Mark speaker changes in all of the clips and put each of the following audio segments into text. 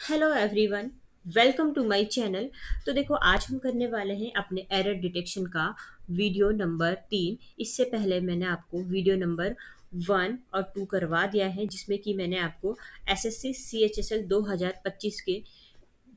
Speaker 1: Hello everyone, welcome to my channel. तो देखो, आज हम करने वाले हैं अपने एरर डिटेक्शन का वीडियो नंबर 3। इससे पहले मैंने आपको वीडियो नंबर 1 और 2 करवा दिया है, जिसमें कि मैंने आपको एसएससी सीएचएसएल 2025 के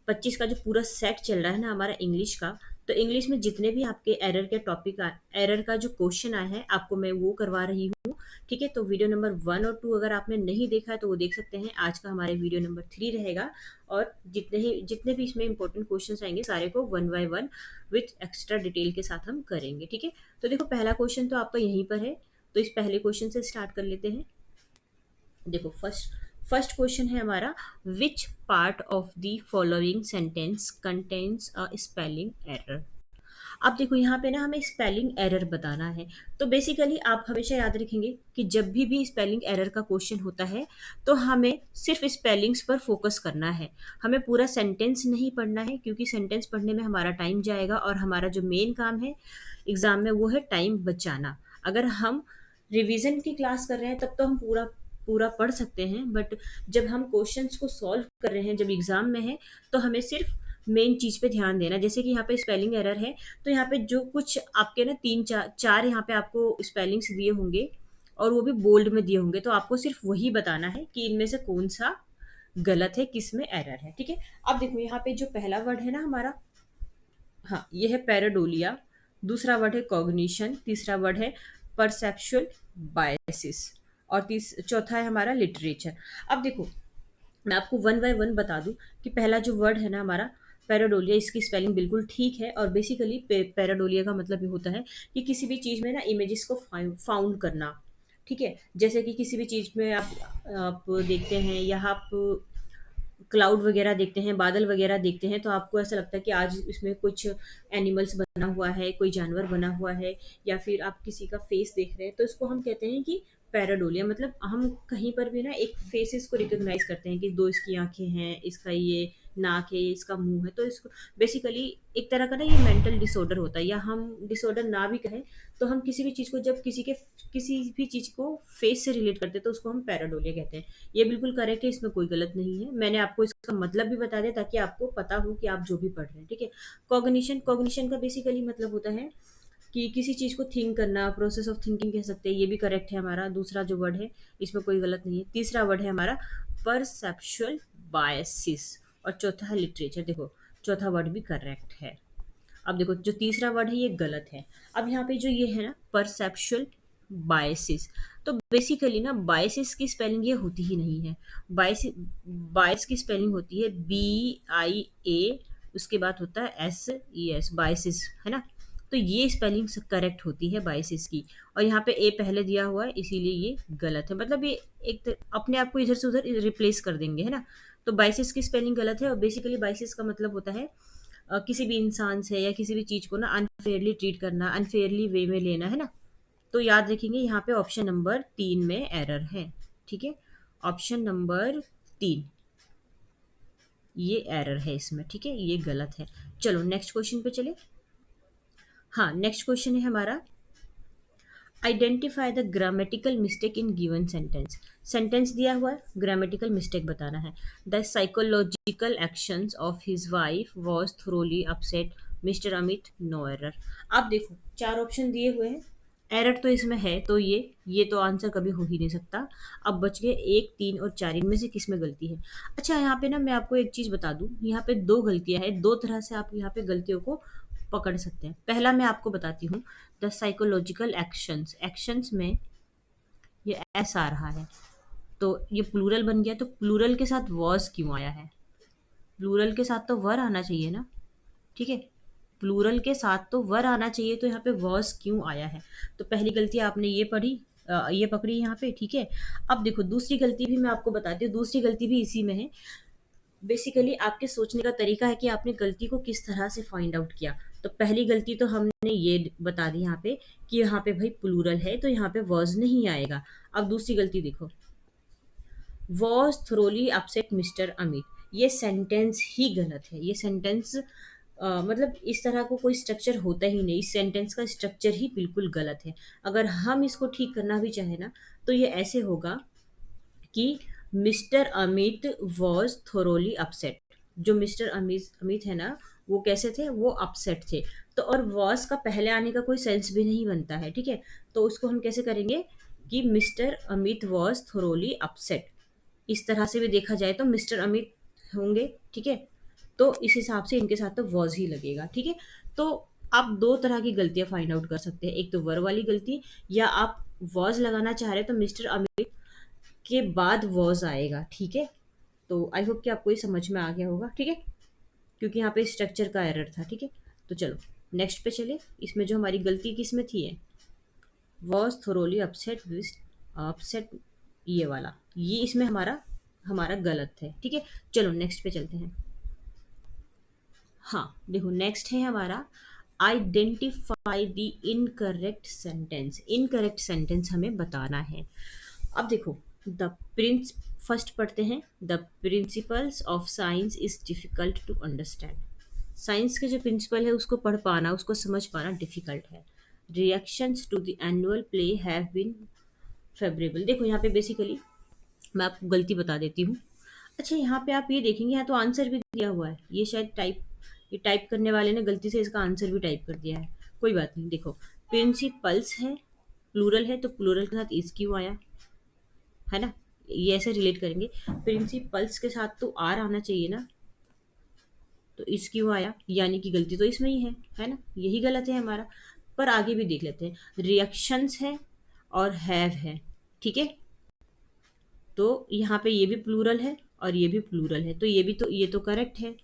Speaker 1: 25 का जो पूरा सेट चल रहा है ना हमारा इंग्लिश का। तो इंग्लिश में जितने भी आपके एरर के टॉपिक एरर का जो क्वेश्चन आया है, आपको मैं वो करवा रही हूँ। ठीक है, तो वीडियो नंबर 1 और 2 अगर आपने नहीं देखा है तो वो देख सकते हैं। आज का हमारे वीडियो नंबर 3 रहेगा। और जितने भी इसमें इंपॉर्टेंट क्वेश्चंस आएंगे, सारे को one by one with extra detail के साथ हम करेंगे। ठीक है, तो देखो, पहला क्वेश्चन तो आपका यहीं पर है। तो इस पहले क्वेश्चन से स्टार्ट कर लेते हैं। देखो, फर्स्ट फर्स्ट क्वेश्चन है हमारा, which part of the following sentence contains a spelling error. अब देखो, यहाँ पे ना हमें स्पेलिंग एरर बताना है। तो बेसिकली आप हमेशा याद रखेंगे कि जब भी स्पेलिंग एरर का क्वेश्चन होता है, तो हमें सिर्फ स्पेलिंग्स पर फोकस करना है। हमें पूरा सेंटेंस नहीं पढ़ना है, क्योंकि सेंटेंस पढ़ने में हमारा टाइम जाएगा, और हमारा जो मेन काम है एग्जाम में वो है टाइम बचाना। अगर हम रिवीजन की क्लास कर रहे हैं तब तो हम पूरा पूरा पढ़ सकते हैं, बट जब हम क्वेश्चंस को सॉल्व कर रहे हैं, जब एग्जाम में है, तो हमें सिर्फ मेन चीज पे ध्यान देना। जैसे कि यहाँ पे स्पेलिंग एरर है, तो यहाँ पे जो कुछ आपके ना तीन चार चार यहाँ पे आपको स्पेलिंग्स दिए होंगे, और वो भी बोल्ड में दिए होंगे, तो आपको सिर्फ वही बताना है कि इनमें से कौन सा गलत है, किस में एरर है। ठीक है, अब देखो, यहाँ पे जो पहला वर्ड है ना हमारा, हाँ, ये है पैराडोलिया। दूसरा वर्ड है कॉग्निशन। तीसरा वर्ड है परसेप्शुअल बायसिस। और चौथा है हमारा लिटरेचर। अब देखो, मैं आपको वन बाय वन बता दूं कि पहला जो वर्ड है ना हमारा पैराडोलिया, इसकी स्पेलिंग बिल्कुल ठीक है। और बेसिकली पैराडोलिया का मतलब ये होता है कि किसी भी चीज़ में ना इमेजेस को फाउंड करना। ठीक है, जैसे कि किसी भी चीज़ में आप देखते हैं, या आप क्लाउड वगैरह देखते हैं, बादल वगैरह देखते हैं, तो आपको ऐसा लगता है कि आज इसमें कुछ एनिमल्स बना हुआ है, कोई जानवर बना हुआ है, या फिर आप किसी का फेस देख रहे हैं, तो इसको हम कहते हैं कि पैराडोलिया। मतलब हम कहीं पर भी ना एक फेसेस को रिकॉग्नाइज करते हैं कि दो इसकी आंखें हैं, इसका ये नाक है, इसका मुंह है। तो इसको बेसिकली एक तरह का ना ये मेंटल डिसऑर्डर होता है, या हम डिसऑर्डर ना भी कहें, तो हम किसी भी चीज़ को जब किसी भी चीज़ को फेस से रिलेट करते हैं, तो उसको हम पैराडोलिया कहते हैं। ये बिल्कुल करेक्ट है, इसमें कोई गलत नहीं है। मैंने आपको इसका मतलब भी बता दिया ताकि आपको पता हो कि आप जो भी पढ़ रहे हैं। ठीक है, कॉग्निशन कॉग्निशन का बेसिकली मतलब होता है कि किसी चीज को थिंक करना, प्रोसेस ऑफ थिंकिंग कह सकते हैं। ये भी करेक्ट है हमारा। दूसरा जो वर्ड है, इसमें कोई गलत नहीं है। तीसरा वर्ड है हमारा परसेप्शुअल बायसिस। और चौथा है लिटरेचर। देखो, चौथा वर्ड भी करेक्ट है। अब देखो, जो तीसरा वर्ड है ये गलत है। अब यहाँ पे जो ये है ना परसेप्शुअल बायसिस, तो बेसिकली ना बायसिस की स्पेलिंग ये होती ही नहीं है। बायस बायस की स्पेलिंग होती है BIA, उसके बाद होता है SES, बायसिस, है ना। तो ये स्पेलिंग करेक्ट होती है बायसिस की। और यहाँ पे ए पहले दिया हुआ है, इसीलिए ये गलत है। मतलब ये अपने आप को इधर से उधर रिप्लेस कर देंगे, है ना। तो बायसिस की स्पेलिंग गलत है। और बेसिकली बायसिस का मतलब होता है किसी भी इंसान से या किसी भी चीज को ना अनफेयरली ट्रीट करना, अनफेयरली वे में लेना, है ना। तो याद रखेंगे, यहाँ पे ऑप्शन नंबर 3 में एरर है। ठीक है, ऑप्शन नंबर 3, ये एरर है इसमें। ठीक है, ये गलत है। चलो नेक्स्ट क्वेश्चन पे चले। हाँ, नेक्स्ट क्वेश्चन है हमारा, identify the grammatical mistake in given sentence. Sentence दिया हुआ है, ग्रामेटिकल मिस्टेक बताना है। The psychological actions of his wife was thoroughly upset mister Amit, no error. आप देखो, चार ऑप्शन दिए हुए हैं, एरर तो इसमें है, तो ये तो आंसर कभी हो ही नहीं सकता। अब बच गए 1, 3 और 4, इनमें से किस में गलती है। अच्छा, यहाँ पे ना मैं आपको एक चीज बता दूं, यहाँ पे दो गलतियां हैं। दो तरह से आप यहाँ पे गलतियों को पकड़ सकते हैं। पहला मैं आपको बताती हूँ, द साइकोलॉजिकल एक्शंस, एक्शंस में ये एस आ रहा है, तो ये प्लूरल बन गया। तो प्लूरल के साथ वॉज क्यों आया है? प्लूरल के साथ तो वर आना चाहिए ना। ठीक है, प्लूरल के साथ तो वर आना चाहिए, तो यहाँ पे वॉज क्यों आया है? तो पहली गलती आपने ये पढ़ी, ये पकड़ी यहाँ पे। ठीक है, अब देखो, दूसरी गलती भी मैं आपको बताती हूँ। दूसरी गलती भी इसी में है। बेसिकली आपके सोचने का तरीका है कि आपने गलती को किस तरह से फाइंड आउट किया। तो पहली गलती तो हमने ये बता दी यहाँ पे कि यहाँ पे भाई प्लूरल है, तो यहाँ पे वॉज नहीं आएगा। अब दूसरी गलती देखो, was thoroughly upset mister Amit, ये सेंटेंस ही गलत है। ये सेंटेंस मतलब इस तरह को कोई स्ट्रक्चर होता ही नहीं। इस सेंटेंस का स्ट्रक्चर ही बिल्कुल गलत है। अगर हम इसको ठीक करना भी चाहे ना, तो ये ऐसे होगा कि mister Amit was thoroughly upset. जो मिस्टर अमित अमित है ना, वो कैसे थे, वो अपसेट थे। तो और वॉज का पहले आने का कोई सेंस भी नहीं बनता है, ठीक है। तो उसको हम कैसे करेंगे कि mister Amit was thoroughly upset. इस तरह से भी देखा जाए तो मिस्टर अमित होंगे, ठीक है। तो इस हिसाब से इनके साथ तो वॉज ही लगेगा, ठीक है। तो आप दो तरह की गलतियां फाइंड आउट कर सकते हैं, एक तो वर वाली गलती, या आप वॉज लगाना चाह रहे हैं तो मिस्टर अमित के बाद वॉज आएगा, ठीक है। तो आई होप कि आपको ये समझ में आ गया होगा, ठीक है, क्योंकि यहाँ पे स्ट्रक्चर का एरर था, ठीक है। तो चलो नेक्स्ट पे चले। इसमें जो हमारी गलती किस में थी है, was thoroughly upset with upset, ये वाला, ये इसमें हमारा हमारा गलत है, ठीक है। चलो नेक्स्ट पे चलते हैं। हाँ देखो, नेक्स्ट है हमारा identify the incorrect sentence. Incorrect sentence हमें बताना है। अब देखो, द प्रिंस फर्स्ट पढ़ते हैं, the principles of science is difficult to understand. Science के जो प्रिंसिपल है उसको पढ़ पाना, उसको समझ पाना डिफिकल्ट है। Reactions to the annual play have been favourable. देखो यहाँ पे बेसिकली मैं आपको गलती बता देती हूँ। अच्छा, यहाँ पे आप ये देखेंगे, यहाँ तो आंसर भी दिया हुआ है, ये शायद ये टाइप करने वाले ने गलती से इसका आंसर भी टाइप कर दिया है। कोई बात नहीं, देखो प्रिंसिपल्स है, प्लूरल है, तो प्लूरल के साथ इज क्यों आया, है ना। ये ऐसे रिलेट करेंगे, प्रिंसिपल्स के साथ तो आर आना चाहिए ना, तो इस क्यों आया, यानी कि गलती तो इसमें ही है ना, यही गलत है हमारा। पर आगे भी देख लेते हैं। रिएक्शंस है और हैव है, ठीक है। तो यहाँ पे ये भी प्लूरल है और ये भी प्लूरल है, तो ये तो करेक्ट है।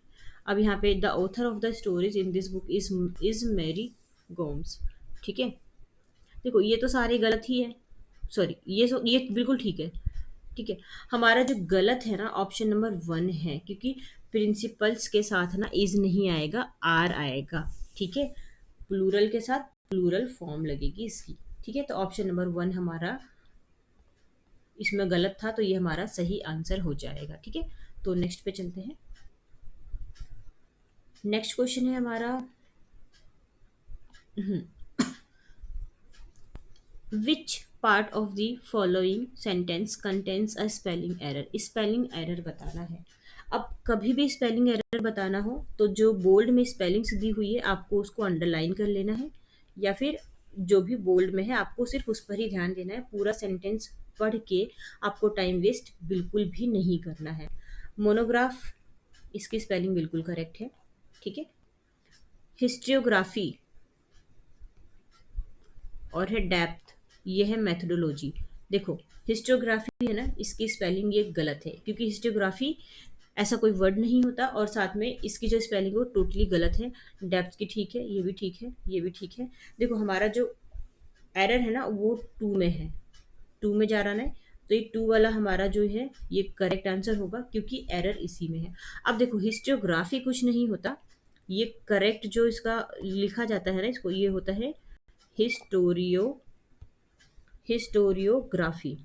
Speaker 1: अब यहाँ पे the author of the stories in this book is Mary Gomes, ठीक है। देखो ये तो सारे गलत ही है, सॉरी ये बिल्कुल ठीक है, ठीक है। हमारा जो गलत है ना, ऑप्शन नंबर 1 है, क्योंकि प्रिंसिपल्स के साथ ना इज नहीं आएगा, आर आएगा, ठीक है। प्लूरल के साथ प्लूरल फॉर्म लगेगी इसकी, ठीक है। तो ऑप्शन नंबर 1 हमारा इसमें गलत था, तो ये हमारा सही आंसर हो जाएगा, ठीक है। तो नेक्स्ट पे चलते हैं। नेक्स्ट क्वेश्चन है हमारा, which part of the following sentence contains a spelling error. Spelling error बताना है। अब कभी भी स्पेलिंग एरर बताना हो तो जो बोल्ड में स्पेलिंग्स दी हुई है आपको उसको अंडरलाइन कर लेना है, या फिर जो भी बोल्ड में है आपको सिर्फ उस पर ही ध्यान देना है। पूरा सेंटेंस पढ़ के आपको टाइम वेस्ट बिल्कुल भी नहीं करना है। मोनोग्राफ, इसकी स्पेलिंग बिल्कुल करेक्ट है, ठीक है। हिस्ट्रियोग्राफी और है डेप्थ, ये है मेथोडोलॉजी। देखो हिस्टोग्राफी है ना, इसकी स्पेलिंग ये गलत है, क्योंकि हिस्टोग्राफी ऐसा कोई वर्ड नहीं होता, और साथ में इसकी जो स्पेलिंग वो टोटली गलत है। डेप्थ की ठीक है, ये भी ठीक है, ये भी ठीक है। देखो हमारा जो एरर है ना वो 2 में है, 2 में जा रहा है, तो ये 2 वाला हमारा जो है ये करेक्ट आंसर होगा, क्योंकि एरर इसी में है। अब देखो हिस्टोग्राफी कुछ नहीं होता, ये करेक्ट जो इसका लिखा जाता है ना, इसको ये होता है हिस्टोरियो हिस्टोरियोग्राफी,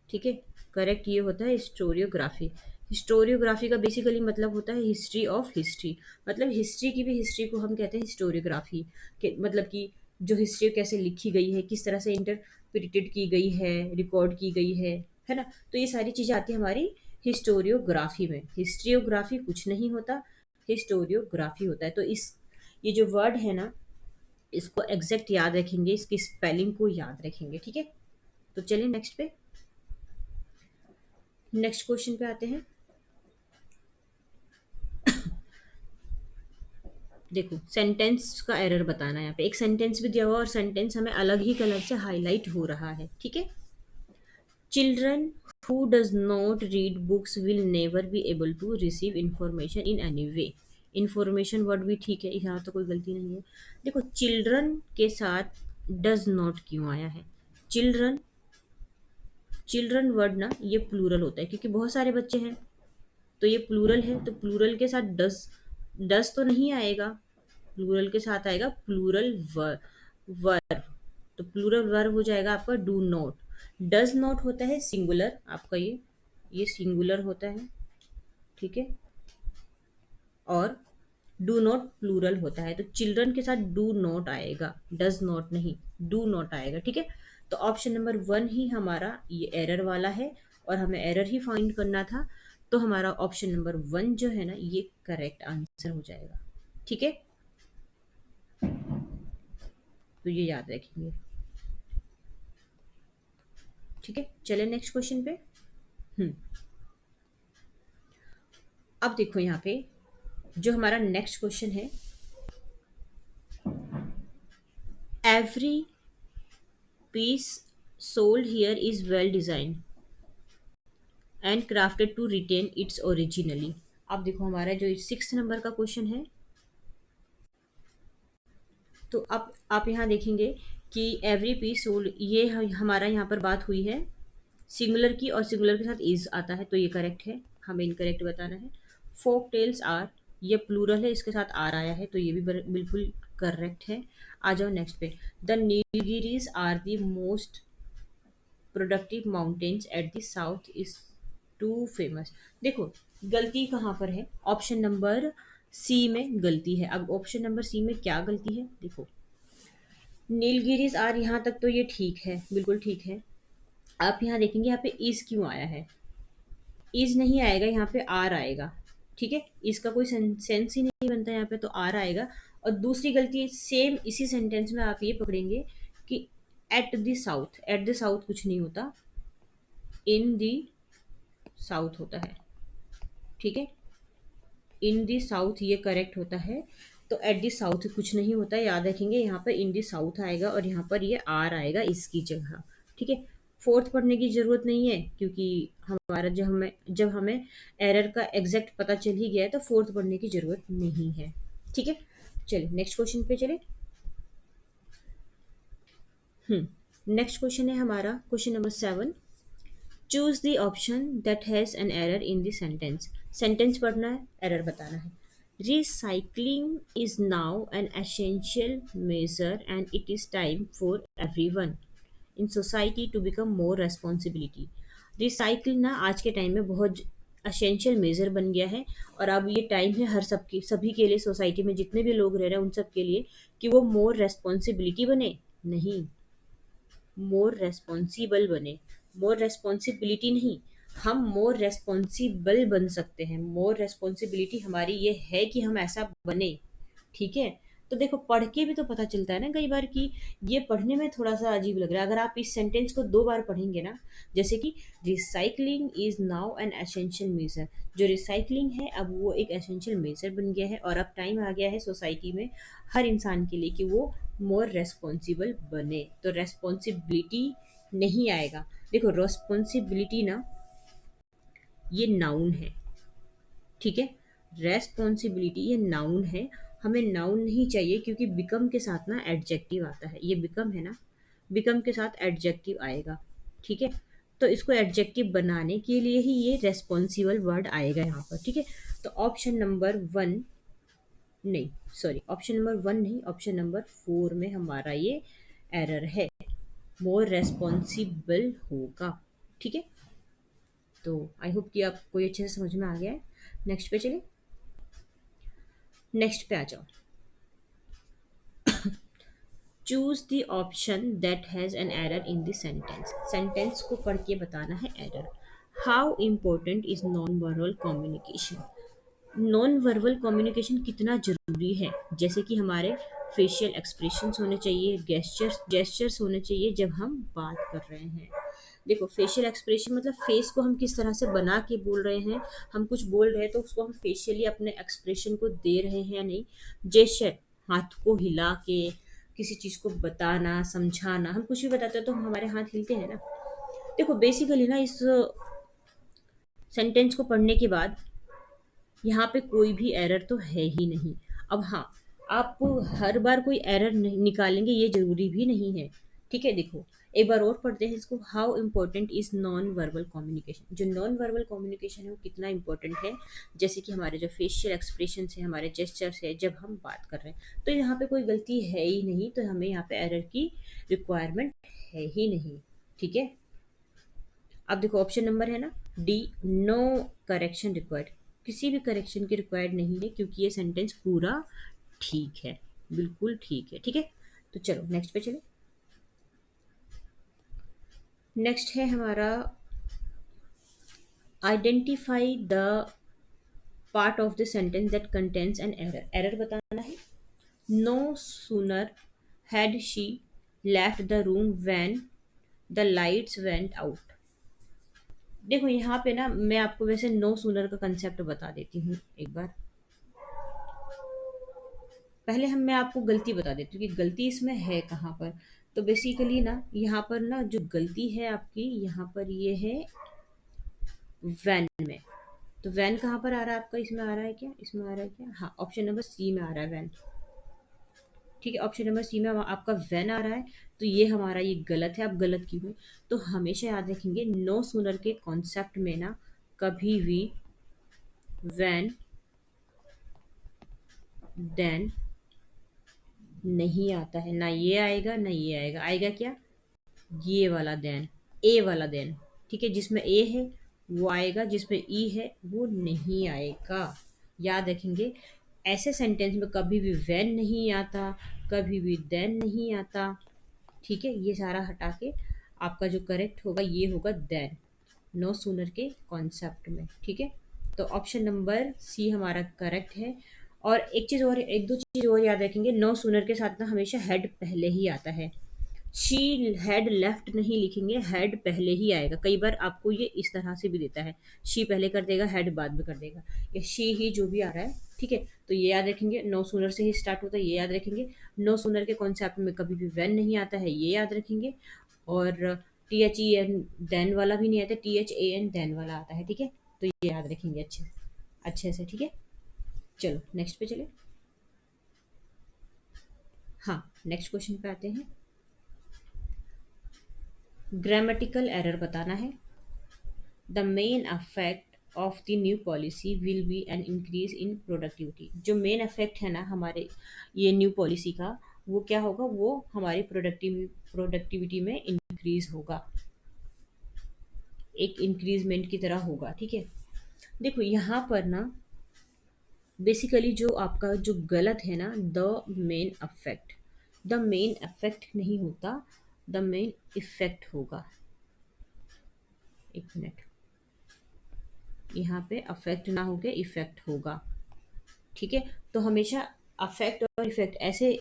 Speaker 1: ठीक है। करेक्ट ये होता है हिस्टोरियोग्राफी। हिस्टोरियोग्राफी का बेसिकली मतलब होता है हिस्ट्री ऑफ हिस्ट्री, मतलब हिस्ट्री की भी हिस्ट्री को हम कहते हैं हिस्टोरियोग्राफी के, मतलब कि जो हिस्ट्री कैसे लिखी गई है, किस तरह से इंटरप्रिटेड की गई है, रिकॉर्ड की गई है ना। तो ये सारी चीज़ें आती है हमारी हिस्टोरियोग्राफी में। हिस्ट्रियोग्राफी कुछ नहीं होता, हिस्टोरियोग्राफी होता है। तो इस ये जो वर्ड है ना, इसको एग्जैक्ट याद रखेंगे, इसकी स्पेलिंग को याद रखेंगे, ठीक है। तो चलिए नेक्स्ट पे, नेक्स्ट क्वेश्चन पे आते हैं। देखो सेंटेंस का एरर बताना है, यहाँ पे एक सेंटेंस भी दिया हुआ और सेंटेंस हमें अलग ही कलर से हाईलाइट हो रहा है, ठीक है। Children who does not read books will never be able to receive information in any way. Information word भी ठीक है, यहाँ तो कोई गलती नहीं है। देखो चिल्ड्रन के साथ डज नॉट क्यों आया है। चिल्ड्रन चिल्ड्रन वर्ड ना ये प्लूरल होता है, क्योंकि बहुत सारे बच्चे हैं, तो ये प्लूरल है, तो प्लूरल के साथ डस डस तो नहीं आएगा, प्लूरल के साथ आएगा प्लूरल वर्ब। तो प्लूरल वर्ब हो जाएगा आपका डू नॉट। डज नॉट होता है सिंगुलर आपका, ये सिंगुलर होता है, ठीक है। और डू नॉट प्लूरल होता है, तो चिल्ड्रन के साथ डू नॉट आएगा, डज नॉट नहीं, डू नॉट आएगा, ठीक है। तो ऑप्शन नंबर 1 ही हमारा ये एरर वाला है, और हमें एरर ही फाइंड करना था, तो हमारा ऑप्शन नंबर 1 जो है ना ये करेक्ट आंसर हो जाएगा। ठीक है, तो ये याद रखेंगे। ठीक है, चले नेक्स्ट क्वेश्चन पे। हम्म अब देखो यहाँ पे जो हमारा नेक्स्ट क्वेश्चन है, every piece sold here is well designed and crafted to retain its originally. अब देखो हमारा जो 6 नंबर का क्वेश्चन है, तो अब आप यहाँ देखेंगे कि एवरी पीस सोल्ड, ये हमारा यहाँ पर बात हुई है सिंगुलर की, और सिंगुलर के साथ इज आता है, तो ये करेक्ट है, हमें इनकरेक्ट बताना है। फोक टेल्स आर, ये प्लूरल है, इसके साथ आर आया है, तो ये भी बिल्कुल करेक्ट है। आ जाओ नेक्स्ट पे। The Nilgiris are the most productive mountains at the south is too famous. देखो गलती कहाँ पर है, ऑप्शन नंबर सी में गलती है। अब ऑप्शन नंबर सी में क्या गलती है, देखो नीलगिरीज आर, यहाँ तक तो ये ठीक है, बिल्कुल ठीक है। आप यहाँ देखेंगे यहाँ पे इज क्यों आया है, इज नहीं आएगा, यहाँ पे आर आएगा। ठीक है, इसका कोई सेंस ही नहीं बनता यहाँ पे, तो आर आएगा। और दूसरी गलती सेम इसी सेंटेंस में आप ये पकड़ेंगे कि eight the south, eight the south कुछ नहीं होता, इन द साउथ होता है। ठीक है, इन द साउथ ये करेक्ट होता है, तो एट द साउथ कुछ नहीं होता, याद रखेंगे यहाँ पर इन द साउथ आएगा और यहाँ पर ये आर आएगा इसकी जगह। ठीक है, फोर्थ पढ़ने की जरूरत नहीं है, क्योंकि हमारा जब हमें एरर का एग्जैक्ट पता चल ही गया है, तो फोर्थ पढ़ने की जरूरत नहीं है। ठीक है, चलिए नेक्स्ट क्वेश्चन पे चले। नेक्स्ट क्वेश्चन है हमारा question number 7। Choose the option that has an error in the sentence. Sentence पढ़ना है, एरर बताना है। Recycling is now an essential measure and it is time for everyone in society to become more responsibility. Recycle ना आज के time में बहुत essential major बन गया है, और अब ये टाइम है हर सबकी, सभी के लिए, सोसाइटी में जितने भी लोग रह रहे हैं उन सब के लिए, कि वो मोर रेस्पॉन्सिबिलिटी बने, नहीं मोर रेस्पॉन्सिबल बने। मोर रेस्पॉन्सिबिलिटी नहीं, हम मोर रेस्पॉन्सिबल बन सकते हैं। मोर रेस्पॉन्सिबिलिटी हमारी ये है कि हम ऐसा बने। ठीक है, तो देखो पढ़ के भी तो पता चलता है ना कई बार कि ये पढ़ने में थोड़ा सा अजीब लग रहा है। अगर आप इस सेंटेंस को 2 बार पढ़ेंगे ना, जैसे कि recycling is now an essential measure, जो रिसाइकलिंग है अब वो एक एसेंशियल मेजर बन गया है, और अब टाइम आ गया है सोसाइटी में हर इंसान के लिए कि वो मोर रेस्पॉन्सिबल बने, तो रेस्पॉन्सिबिलिटी नहीं आएगा। देखो रेस्पॉन्सिबिलिटी ना ये नाउन है। ठीक है, रेस्पॉन्सिबिलिटी ये नाउन है, हमें नाउन नहीं चाहिए, क्योंकि बिकम के साथ ना एडजेक्टिव आता है, ये बिकम है ना, बिकम के साथ एडजेक्टिव आएगा। ठीक है, तो इसको एडजेक्टिव बनाने के लिए ही ये रेस्पॉन्सिबल वर्ड आएगा यहाँ पर। ठीक है, तो ऑप्शन नंबर 1 नहीं, सॉरी ऑप्शन नंबर 1 नहीं, ऑप्शन नंबर 4 में हमारा ये एरर है, मोर रेस्पॉन्सिबल होगा। ठीक है, तो आई होप कि आपको ये अच्छे से समझ में आ गया है। नेक्स्ट पे चलिए, नेक्स्ट पे आ जाओ। Choose the option that has an error in the sentence. Sentence को पढ़ के बताना है error. How important is non verbal communication. Non verbal communication कितना ज़रूरी है, जैसे कि हमारे फेशियल एक्सप्रेशंस होने चाहिए, जेस्चर्स होने चाहिए जब हम बात कर रहे हैं। देखो फेशियल एक्सप्रेशन मतलब फेस को हम किस तरह से बना के बोल रहे हैं, हम कुछ बोल रहे हैं तो उसको हम फेशियली अपने एक्सप्रेशन को दे रहे हैं या नहीं। जेस्चर, हाथ को हिला के किसी चीज़ को बताना, समझाना, हम कुछ भी बताते हैं तो हमारे हाथ हिलते हैं ना। देखो बेसिकली ना इस सेंटेंस को पढ़ने के बाद यहाँ पे कोई भी एरर तो है ही नहीं। अब हाँ, आप हर बार कोई एरर निकालेंगे ये जरूरी भी नहीं है। ठीक है, देखो एक बार और पढ़ते हैं इसको। How important is non verbal communication. जो नॉन वर्बल कम्युनिकेशन है वो कितना इंपॉर्टेंट है, जैसे कि हमारे जो फेशियल एक्सप्रेशन है, हमारे जेस्चर्स है जब हम बात कर रहे हैं, तो यहाँ पे कोई गलती है ही नहीं, तो हमें यहाँ पे एरर की रिक्वायरमेंट है ही नहीं। ठीक है, अब देखो ऑप्शन नंबर है ना डी, नो करेक्शन रिक्वायर्ड, किसी भी करेक्शन की रिक्वायर्ड नहीं है, क्योंकि ये सेंटेंस पूरा ठीक है, बिल्कुल ठीक है। ठीक है, तो चलो नेक्स्ट पे चले। नेक्स्ट है हमारा identify the part of the sentence that contains an error. Error बताना है। No sooner had she left the room when the lights went out. देखो यहाँ पे ना मैं आपको वैसे नो सूनर का कंसेप्ट बता देती हूँ एक बार। पहले मैं आपको गलती बता देती हूँ कि गलती इसमें है कहाँ पर। तो बेसिकली ना यहाँ पर ना जो गलती है आपकी, यहाँ पर ये है वैन में। तो वैन कहाँ पर आ रहा है आपका, इसमें आ रहा है क्या, इसमें आ रहा है क्या, हाँ ऑप्शन नंबर सी में आ रहा है वैन। ठीक है, ऑप्शन नंबर सी में आपका वैन आ रहा है। तो ये हमारा ये गलत है। अब गलत क्यों है, तो हमेशा याद रखेंगे नो सूनर के कॉन्सेप्ट में ना कभी भी वैन देन नहीं आता है। ना ये आएगा ना ये आएगा। आएगा क्या, ये वाला देन, ए वाला देन। ठीक है, जिसमें ए है वो आएगा, जिसमें ई है वो नहीं आएगा। याद रखेंगे ऐसे सेंटेंस में कभी भी वैन नहीं आता, कभी भी देन नहीं आता। ठीक है, ये सारा हटा के आपका जो करेक्ट होगा ये होगा देन, नो सूनर के कॉन्सेप्ट में। ठीक है, तो ऑप्शन नंबर सी हमारा करेक्ट है। और एक चीज़ और, एक दो चीज़ और याद रखेंगे, नो सूनर के साथ ना हमेशा हेड पहले ही आता है। शी हैड लेफ्ट नहीं लिखेंगे, हेड पहले ही आएगा। कई बार आपको ये इस तरह से भी देता है, शी पहले कर देगा हेड बाद में कर देगा, या शी ही जो भी आ रहा है। ठीक है, तो ये याद रखेंगे नो सूनर से ही स्टार्ट होता है, ये याद रखेंगे। नो सूनर के कॉन्सेप्ट में कभी भी वैन नहीं आता है, ये याद रखेंगे। और T H E N then वाला भी नहीं आता, T H A N then वाला आता है। ठीक है, तो ये याद रखेंगे अच्छे अच्छे से। ठीक है, चलो नेक्स्ट पे चले। हाँ, नेक्स्ट क्वेश्चन पे आते हैं। ग्रामेटिकल एरर बताना है। The main affect of the new policy will be an increase in productivity. जो मेन अफेक्ट है ना हमारे ये न्यू पॉलिसी का, वो क्या होगा, वो हमारी प्रोडक्टिविटी में इंक्रीज होगा, एक इंक्रीजमेंट की तरह होगा। ठीक है, देखो यहाँ पर ना बेसिकली जो आपका जो गलत है ना, the main affect, the main affect नहीं होता, द मेन इफेक्ट होगा। एक मिनट, यहाँ पे अफेक्ट ना होके इफेक्ट होगा। ठीक है, तो हमेशा अफेक्ट और इफेक्ट ऐसे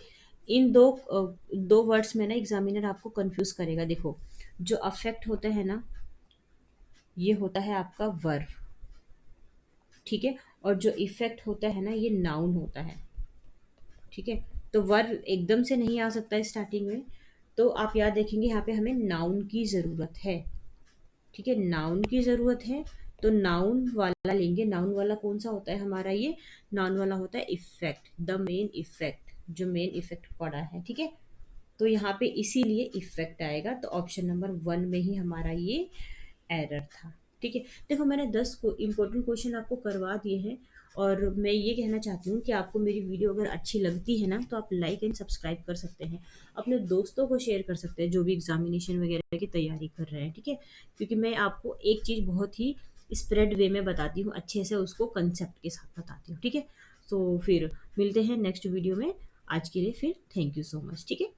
Speaker 1: इन दो वर्ड्स में ना एग्जामिनर आपको कंफ्यूज करेगा। देखो जो अफेक्ट होता है ना ये होता है आपका वर्ब। ठीक है, और जो इफेक्ट होता है ना ये नाउन होता है। ठीक है, तो वर्ब एकदम से नहीं आ सकता है स्टार्टिंग में, तो आप याद रखेंगे यहाँ पे हमें नाउन की ज़रूरत है। ठीक है, नाउन की ज़रूरत है, तो नाउन वाला लेंगे। नाउन वाला कौन सा होता है हमारा, ये नाउन वाला होता है इफेक्ट, द मेन इफेक्ट, जो मेन इफेक्ट पड़ा है। ठीक है, तो यहाँ पे इसीलिए इफेक्ट आएगा। तो ऑप्शन नंबर 1 में ही हमारा ये एरर था। ठीक है, देखो मैंने 10 को इम्पोर्टेंट क्वेश्चन आपको करवा दिए हैं, और मैं ये कहना चाहती हूँ कि आपको मेरी वीडियो अगर अच्छी लगती है ना तो आप लाइक एंड सब्सक्राइब कर सकते हैं, अपने दोस्तों को शेयर कर सकते हैं जो भी एग्जामिनेशन वगैरह की तैयारी कर रहे हैं। ठीक है, क्योंकि मैं आपको एक चीज़ बहुत ही स्प्रेड वे में बताती हूँ, अच्छे से उसको कंसेप्ट के साथ बताती हूँ। ठीक है, तो फिर मिलते हैं नेक्स्ट वीडियो में। आज के लिए फिर थैंक यू सो मच। ठीक है।